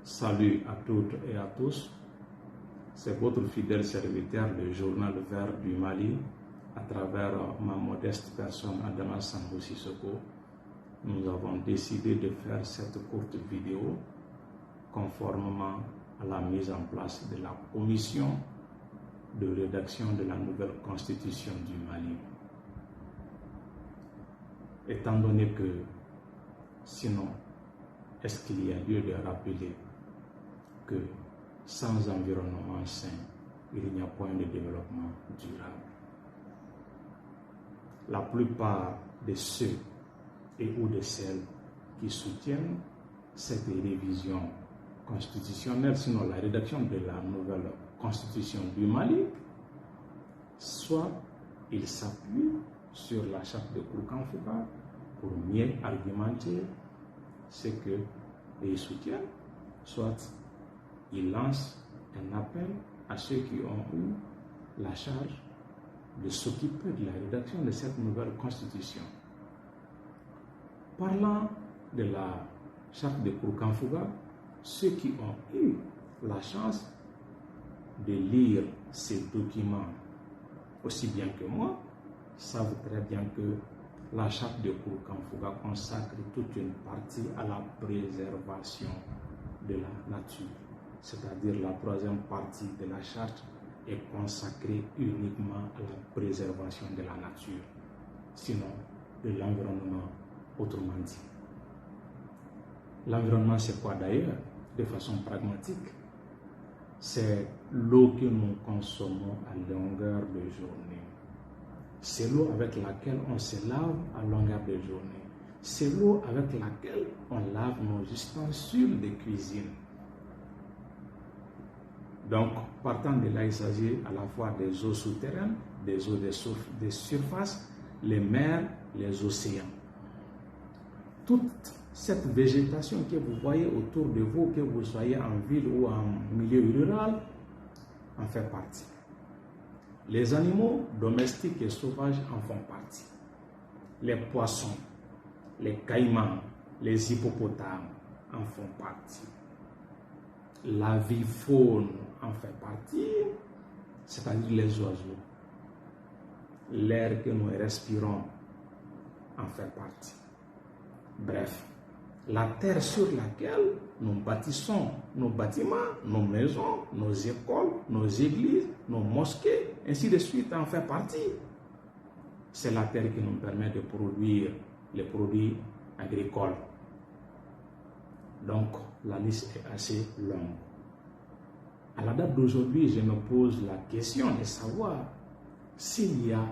Salut à toutes et à tous, c'est votre fidèle serviteur, le journal Vert du Mali, à travers ma modeste personne Adama Sambou Sissoko. Nous avons décidé de faire cette courte vidéo conformément à la mise en place de la commission de rédaction de la nouvelle constitution du Mali. Étant donné que, sinon, est-ce qu'il y a lieu de rappeler que sans environnement sain, il n'y a point de développement durable. La plupart de ceux et ou de celles qui soutiennent cette révision constitutionnelle, sinon la rédaction de la nouvelle constitution du Mali, soit ils s'appuient sur la charte de Kouroukanfouka pour mieux argumenter ce qu'ils soutiennent, soit ils lancent un appel à ceux qui ont eu la charge de s'occuper de la rédaction de cette nouvelle constitution. Parlant de la charte de Kouroukanfouka, ceux qui ont eu la chance de lire ces documents aussi bien que moi savent très bien que la charte de Kouroukanfouka consacre toute une partie à la préservation de la nature. C'est-à-dire la troisième partie de la charte est consacrée uniquement à la préservation de la nature, sinon de l'environnement, autrement dit. L'environnement, c'est quoi d'ailleurs? De façon pragmatique, c'est l'eau que nous consommons à longueur de journée. C'est l'eau avec laquelle on se lave à longueur de journée. C'est l'eau avec laquelle on lave nos ustensiles de cuisine. Donc, partant de là, il s'agit à la fois des eaux souterraines, des eaux de surface, les mers, les océans. Toute cette végétation que vous voyez autour de vous, que vous soyez en ville ou en milieu rural, en fait partie. Les animaux domestiques et sauvages en font partie. Les poissons, les caïmans, les hippopotames en font partie. La vie-faune en fait partie, c'est-à-dire les oiseaux. L'air que nous respirons en fait partie. Bref, la terre sur laquelle nous bâtissons nos bâtiments, nos maisons, nos écoles, nos églises, nos mosquées, ainsi de suite, en fait partie. C'est la terre qui nous permet de produire les produits agricoles. Donc, la liste est assez longue. À la date d'aujourd'hui, je me pose la question de savoir s'il y a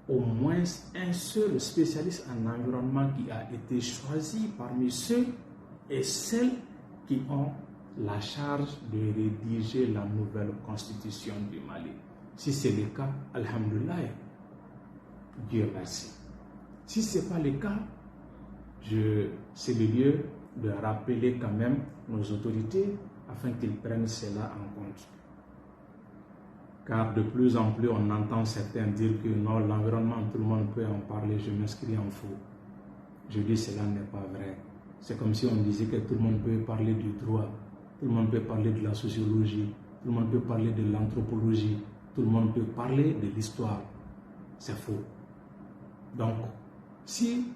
au moins un seul spécialiste en environnement qui a été choisi parmi ceux et celles qui ont la charge de rédiger la nouvelle constitution du Mali. Si c'est le cas, alhamdoulilah, Dieu merci. Si ce n'est pas le cas, c'est le lieu de rappeler quand même nos autorités afin qu'ils prennent cela en compte. Car de plus en plus, on entend certains dire que non, l'environnement, tout le monde peut en parler, je m'inscris en faux. Je dis cela n'est pas vrai. C'est comme si on disait que tout le monde peut parler du droit, tout le monde peut parler de la sociologie, tout le monde peut parler de l'anthropologie, tout le monde peut parler de l'histoire. C'est faux. Donc, si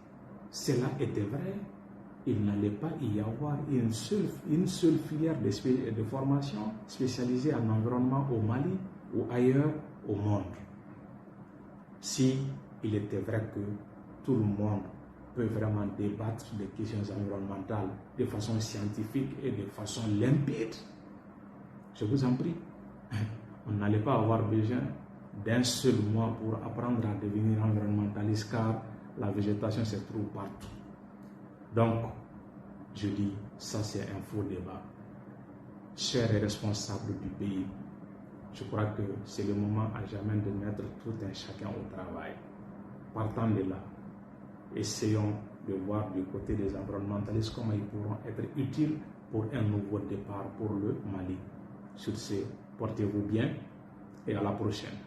cela était vrai, il n'allait pas y avoir une seule filière de formation spécialisée en environnement au Mali ou ailleurs au monde. Si il était vrai que tout le monde peut vraiment débattre des questions environnementales de façon scientifique et de façon limpide, je vous en prie, on n'allait pas avoir besoin d'un seul mois pour apprendre à devenir environnementaliste, car la végétation se trouve partout. Donc, je dis, ça c'est un faux débat. Chers et responsables du pays, je crois que c'est le moment à jamais de mettre tout un chacun au travail. Partant de là, essayons de voir du côté des environnementalistes comment ils pourront être utiles pour un nouveau départ pour le Mali. Sur ce, portez-vous bien et à la prochaine.